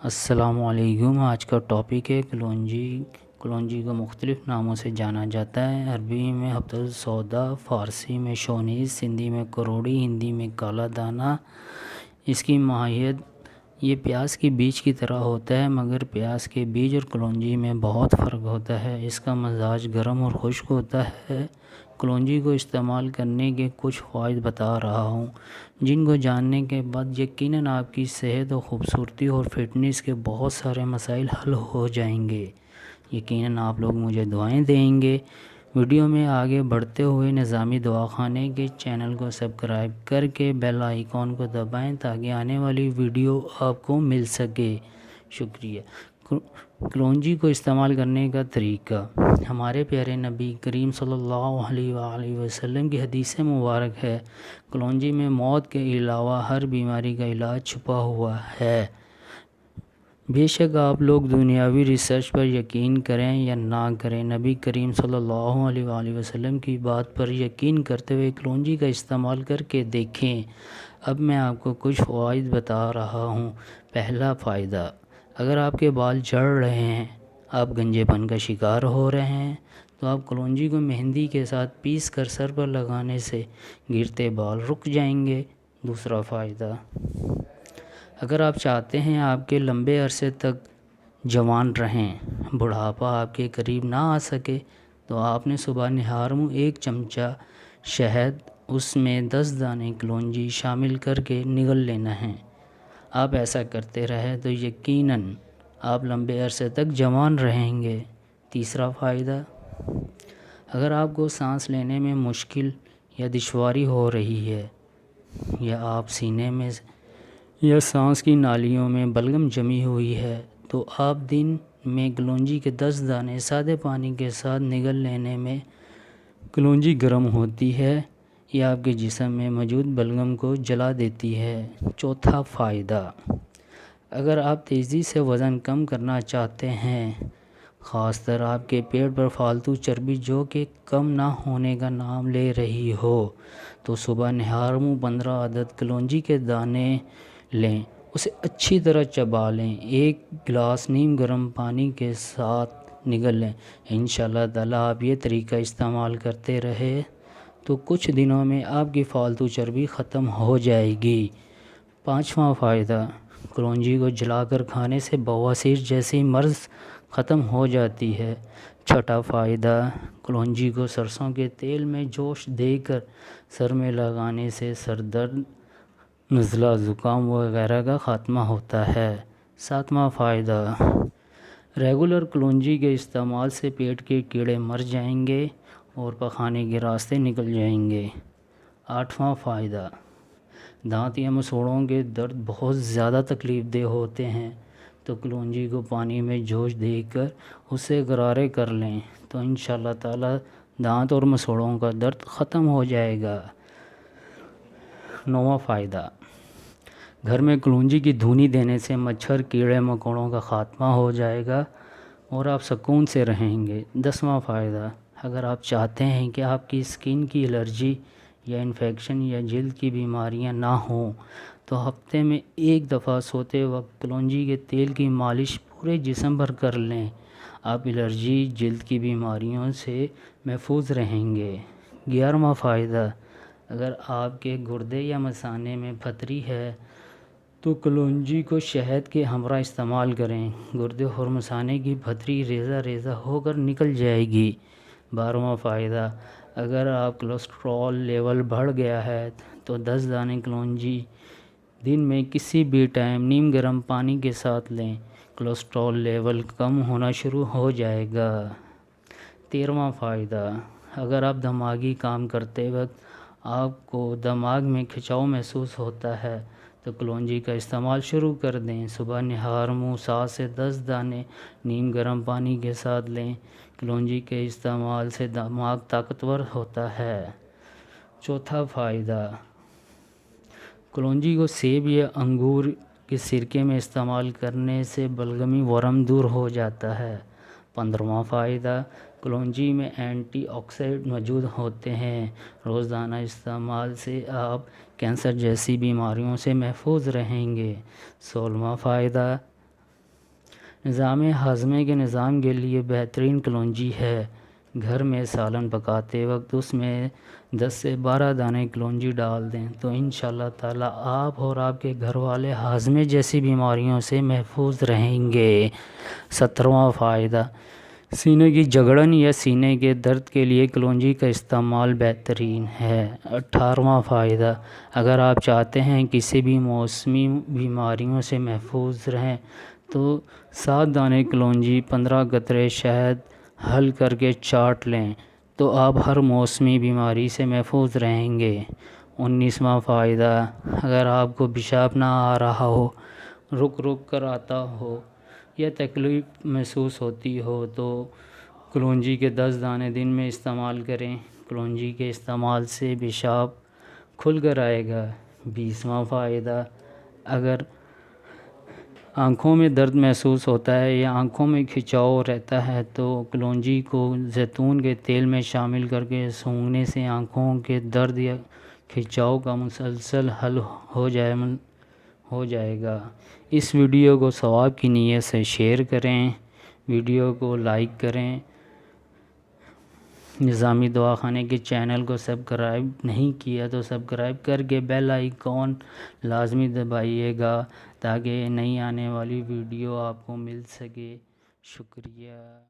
السلام علیکم۔ آج کا ٹاپک ہے کلونجی۔ کلونجی کو مختلف ناموں سے جانا جاتا ہے۔ عربی میں حبۃ السودا، فارسی میں شونیز، سندھی میں کروڑی، ہندی میں کالا دانہ۔ اس کی ماہیت یہ پیاز کے بیج کی طرح ہوتا ہے، مگر پیاز کے بیج اور کلونجی میں بہت فرق ہوتا ہے۔ اس کا مزاج گرم اور خشک ہوتا ہے۔ کلونجی کو استعمال کرنے کے کچھ فوائد بتا رہا ہوں، جن کو جاننے کے بعد یقیناً آپ کی صحت و خوبصورتی اور فٹنس کے بہت سارے مسائل حل ہو جائیں گے۔ یقیناً آپ لوگ مجھے دعائیں دیں گے۔ ویڈیو میں آگے بڑھتے ہوئے نظامی دواخانے کے چینل کو سبسکرائب کر کے بیل آئیکن کو دبائیں تاکہ آنے والی ویڈیو آپ کو مل سکے۔ شکریہ۔ کلونجی کو استعمال کرنے کا طریقہ۔ ہمارے پیارے نبی کریم صلی اللہ علیہ وآلہ وسلم کی حدیث مبارک ہے، کلونجی میں موت کے علاوہ ہر بیماری کا علاج چھپا ہوا ہے۔ بے شک آپ لوگ دنیاوی ریسرچ پر یقین کریں یا نہ کریں، نبی کریم صلی اللہ علیہ وآلہ وسلم کی بات پر یقین کرتے ہوئے کلونجی کا استعمال کر کے دیکھیں۔ اب میں آپ کو کچھ فوائد بتا رہا ہوں۔ پہلا فائدہ، اگر آپ کے بال جھڑ رہے ہیں، آپ گنجے پن کا شکار ہو رہے ہیں، تو آپ کلونجی کو مہندی کے ساتھ پیس کر سر پر لگانے سے گرتے بال رک جائیں گے۔ دوسرا فائدہ، اگر آپ چاہتے ہیں آپ کے لمبے عرصے تک جوان رہیں، بڑھاپا آپ کے قریب نہ آ سکے، تو آپ نے صبح نہار منہ 1 چمچہ شہد، اس میں 10 دانے کلونجی شامل کر کے نگل لینا ہے۔ آپ ایسا کرتے رہے تو یقیناً آپ لمبے عرصے تک جوان رہیں گے۔ تیسرا فائدہ، اگر آپ کو سانس لینے میں مشکل یا دشواری ہو رہی ہے، یا آپ سینے میں یا سانس کی نالیوں میں بلغم جمی ہوئی ہے، تو آپ دن میں کلونجی کے 10 دانے سادے پانی کے ساتھ نگل لینے میں کلونجی گرم ہوتی ہے، یہ آپ کے جسم میں موجود بلغم کو جلا دیتی ہے۔ چوتھا فائدہ، اگر آپ تیزی سے وزن کم کرنا چاہتے ہیں، خاص طور آپ کے پیٹ پر فالتو چربی جو کہ کم نہ ہونے کا نام لے رہی ہو، تو صبح نہار منہ 15 عدد کلونجی کے دانے لیں، اسے اچھی طرح چبا لیں، 1 گلاس نیم گرم پانی کے ساتھ نگل لیں۔ انشاءاللہ تعالیٰ آپ یہ طریقہ استعمال کرتے رہے تو کچھ دنوں میں آپ کی فالتو چربی ختم ہو جائے گی۔ پانچواں فائدہ، کلونجی کو جلا کر کھانے سے بواسیر جیسی مرض ختم ہو جاتی ہے۔ چھٹا فائدہ، کلونجی کو سرسوں کے تیل میں جوش دے کر سر میں لگانے سے سر درد، نزلہ، زکام وغیرہ کا خاتمہ ہوتا ہے۔ ساتواں فائدہ، ریگولر کلونجی کے استعمال سے پیٹ کے کیڑے مر جائیں گے اور پخانے کے راستے نکل جائیں گے۔ آٹھواں فائدہ، دانت یا مسوڑھوں کے درد بہت زیادہ تکلیف دہ ہوتے ہیں، تو کلونجی کو پانی میں جوش دے کر اسے غرارے کر لیں تو انشاءاللہ تعالیٰ دانت اور مسوڑھوں کا درد ختم ہو جائے گا۔ نواں فائدہ، گھر میں کلونجی کی دھونی دینے سے مچھر، کیڑے مکوڑوں کا خاتمہ ہو جائے گا اور آپ سکون سے رہیں گے۔ 10واں فائدہ، اگر آپ چاہتے ہیں کہ آپ کی اسکن کی الرجی یا انفیکشن یا جلد کی بیماریاں نہ ہوں، تو ہفتے میں 1 دفعہ سوتے وقت کلونجی کے تیل کی مالش پورے جسم پر کر لیں، آپ الرجی، جلد کی بیماریوں سے محفوظ رہیں گے۔ 11واں فائدہ، اگر آپ کے گردے یا مثانے میں پتھری ہے تو کلونجی کو شہد کے ہمراہ استعمال کریں، گردے اور مثانے کی پتھری ریزہ ریزہ ہو کر نکل جائے گی۔ 12واں فائدہ، اگر آپ کولیسٹرول لیول بڑھ گیا ہے تو 10 دانے کلونجی دن میں کسی بھی ٹائم نیم گرم پانی کے ساتھ لیں، کولیسٹرول لیول کم ہونا شروع ہو جائے گا۔ 13واں فائدہ، اگر آپ دماغی کام کرتے وقت آپ کو دماغ میں کھچاؤ محسوس ہوتا ہے تو کلونجی کا استعمال شروع کر دیں، صبح نہار منہ 7 سے 10 دانے نیم گرم پانی کے ساتھ لیں، کلونجی کے استعمال سے دماغ طاقتور ہوتا ہے۔ چوتھا فائدہ، کلونجی کو سیب یا انگور کے سرکے میں استعمال کرنے سے بلغمی ورم دور ہو جاتا ہے۔ 15واں فائدہ، کلونجی میں اینٹی آکسیڈنٹ موجود ہوتے ہیں، روزانہ استعمال سے آپ کینسر جیسی بیماریوں سے محفوظ رہیں گے۔ 16واں فائدہ، نظام ہاضمے کے نظام کے لیے بہترین کلونجی ہے۔ گھر میں سالن پکاتے وقت اس میں 10 سے 12 دانے کلونجی ڈال دیں تو انشاءاللہ تعالی آپ اور آپ کے گھر والے ہاضمے جیسی بیماریوں سے محفوظ رہیں گے۔ 17واں فائدہ، سینے کی جگڑن یا سینے کے درد کے لیے کلونجی کا استعمال بہترین ہے۔ 18واں فائدہ، اگر آپ چاہتے ہیں کسی بھی موسمی بیماریوں سے محفوظ رہیں تو 7 دانے کلونجی 15 قطرے شہد حل کر کے چاٹ لیں تو آپ ہر موسمی بیماری سے محفوظ رہیں گے۔ 19واں فائدہ، اگر آپ کو پیشاب نہ آ رہا ہو، رک کر آتا ہو یا تکلیف محسوس ہوتی ہو تو کلونجی کے 10 دانے دن میں استعمال کریں۔ کلونجی کے استعمال سے پیشاب کھل کر آئے گا۔ 20واں فائدہ، اگر آنکھوں میں درد محسوس ہوتا ہے یا آنکھوں میں کھچاؤ رہتا ہے تو کلونجی کو زیتون کے تیل میں شامل کر کے سونگھنے سے آنکھوں کے درد یا کھچاؤ کا مسلسل حل ہو جائے گا۔ اس ویڈیو کو ثواب کی نیت سے شیئر کریں، ویڈیو کو لائک کریں۔ نظامی دواخانے کے چینل کو سبسکرائب نہیں کیا تو سبسکرائب کر کے بیل آئیکن لازمی دبائیے گا تاکہ نئی آنے والی ویڈیو آپ کو مل سکے۔ شکریہ۔